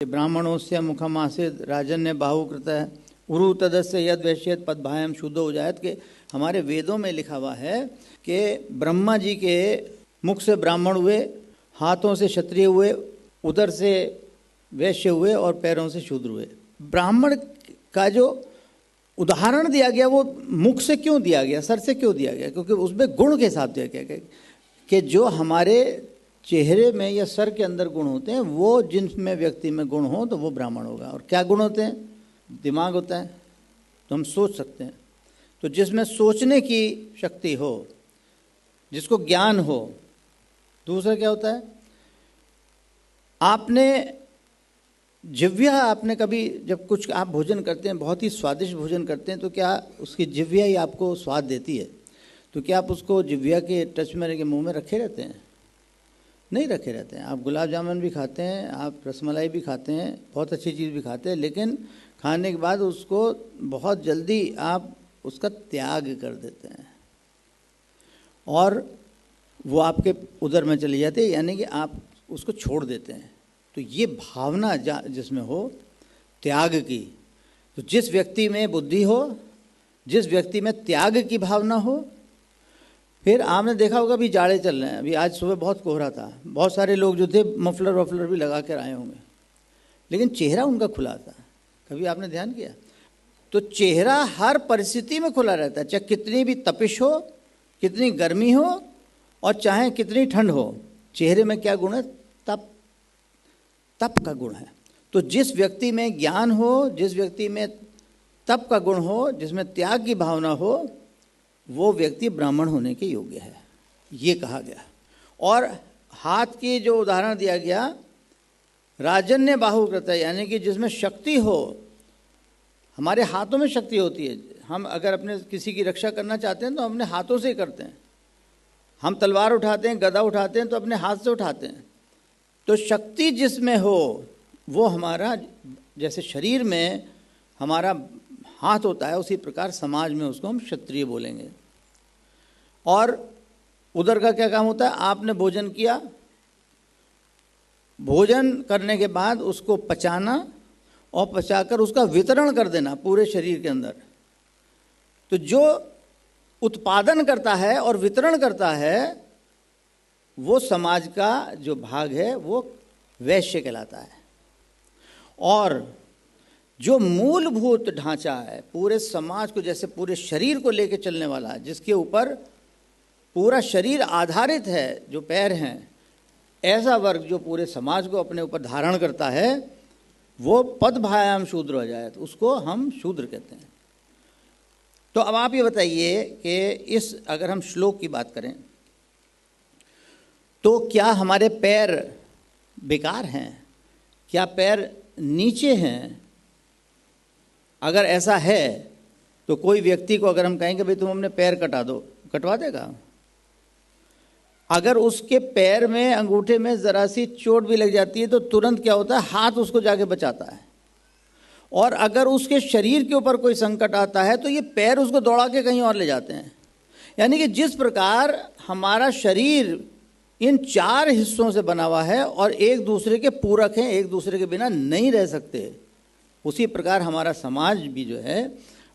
ब्राह्मणोस्य मुखमासीत राजन्य बाहुकृत उरु तदस्य यद वैश्यत पदभायम शुद्धो हो जायत के हमारे वेदों में लिखा हुआ है कि ब्रह्मा जी के मुख से ब्राह्मण हुए, हाथों से क्षत्रिय हुए, उदर से वैश्य हुए और पैरों से शूद्र हुए। ब्राह्मण का जो उदाहरण दिया गया वो मुख से क्यों दिया गया, सर से क्यों दिया गया? क्योंकि उसमें गुण के साथ दिया गया कि जो हमारे चेहरे में या सर के अंदर गुण होते हैं वो जिनमें व्यक्ति में गुण हो तो वो ब्राह्मण होगा। और क्या गुण होते हैं? दिमाग होता है तो हम सोच सकते हैं, तो जिसमें सोचने की शक्ति हो, जिसको ज्ञान हो। दूसरा क्या होता है? आपने जिह्वा, आपने कभी जब कुछ आप भोजन करते हैं, बहुत ही स्वादिष्ट भोजन करते हैं, तो क्या उसकी जिह्वा ही आपको स्वाद देती है? तो क्या आप उसको जिह्वा के टच में के मुंह में रखे रहते हैं? नहीं रखे रहते हैं। आप गुलाब जामुन भी खाते हैं, आप रसमलाई भी खाते हैं, बहुत अच्छी चीज़ भी खाते हैं, लेकिन खाने के बाद उसको बहुत जल्दी आप उसका त्याग कर देते हैं और वो आपके उदर में चली जाती है, यानी कि आप उसको छोड़ देते हैं। तो ये भावना जिसमें हो त्याग की, तो जिस व्यक्ति में बुद्धि हो, जिस व्यक्ति में त्याग की भावना हो। फिर आपने देखा होगा अभी जाड़े चल रहे हैं, अभी आज सुबह बहुत कोहरा था, बहुत सारे लोग जो थे मफलर वफलर भी लगा कर आए होंगे, लेकिन चेहरा उनका खुला था। कभी आपने ध्यान किया? तो चेहरा हर परिस्थिति में खुला रहता है, चाहे कितनी भी तपिश हो, कितनी गर्मी हो और चाहे कितनी ठंड हो। चेहरे में क्या गुण है? तप, तप का गुण है। तो जिस व्यक्ति में ज्ञान हो, जिस व्यक्ति में तप का गुण हो, जिसमें त्याग की भावना हो, वो व्यक्ति ब्राह्मण होने के योग्य है, ये कहा गया। और हाथ की जो उदाहरण दिया गया, राजन्य बाहुकृत, यानी कि जिसमें शक्ति हो। हमारे हाथों में शक्ति होती है। हम अगर अपने किसी की रक्षा करना चाहते हैं तो अपने हाथों से ही करते हैं। हम तलवार उठाते हैं, गदा उठाते हैं तो अपने हाथ से उठाते हैं। तो शक्ति जिसमें हो वो हमारा, जैसे शरीर में हमारा हाथ होता है, उसी प्रकार समाज में उसको हम क्षत्रिय बोलेंगे। और उदर का क्या काम होता है? आपने भोजन किया, भोजन करने के बाद उसको पचाना और पचाकर उसका वितरण कर देना पूरे शरीर के अंदर। तो जो उत्पादन करता है और वितरण करता है वो समाज का जो भाग है वो वैश्य कहलाता है। और जो मूलभूत ढांचा है पूरे समाज को, जैसे पूरे शरीर को लेकर चलने वाला है, जिसके ऊपर पूरा शरीर आधारित है, जो पैर हैं, ऐसा वर्ग जो पूरे समाज को अपने ऊपर धारण करता है, वो पदभायाम शूद्र हो जाए, तो उसको हम शूद्र कहते हैं। तो अब आप ये बताइए कि इस अगर हम श्लोक की बात करें तो क्या हमारे पैर बेकार हैं? क्या पैर नीचे हैं? अगर ऐसा है तो कोई व्यक्ति को अगर हम कहेंगे भाई तुम अपने पैर कटा दो, कटवा देगा? अगर उसके पैर में, अंगूठे में जरा सी चोट भी लग जाती है तो तुरंत क्या होता है? हाथ उसको जाके बचाता है। और अगर उसके शरीर के ऊपर कोई संकट आता है तो ये पैर उसको दौड़ा के कहीं और ले जाते हैं। यानी कि जिस प्रकार हमारा शरीर इन चार हिस्सों से बना हुआ है और एक दूसरे के पूरक हैं, एक दूसरे के बिना नहीं रह सकते, उसी प्रकार हमारा समाज भी जो है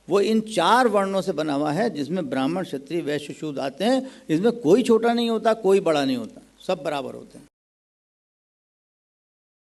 वो इन चार वर्णों से बना हुआ है, जिसमें ब्राह्मण, क्षत्रिय, वैश्य, शूद्र आते हैं। इसमें कोई छोटा नहीं होता, कोई बड़ा नहीं होता, सब बराबर होते हैं।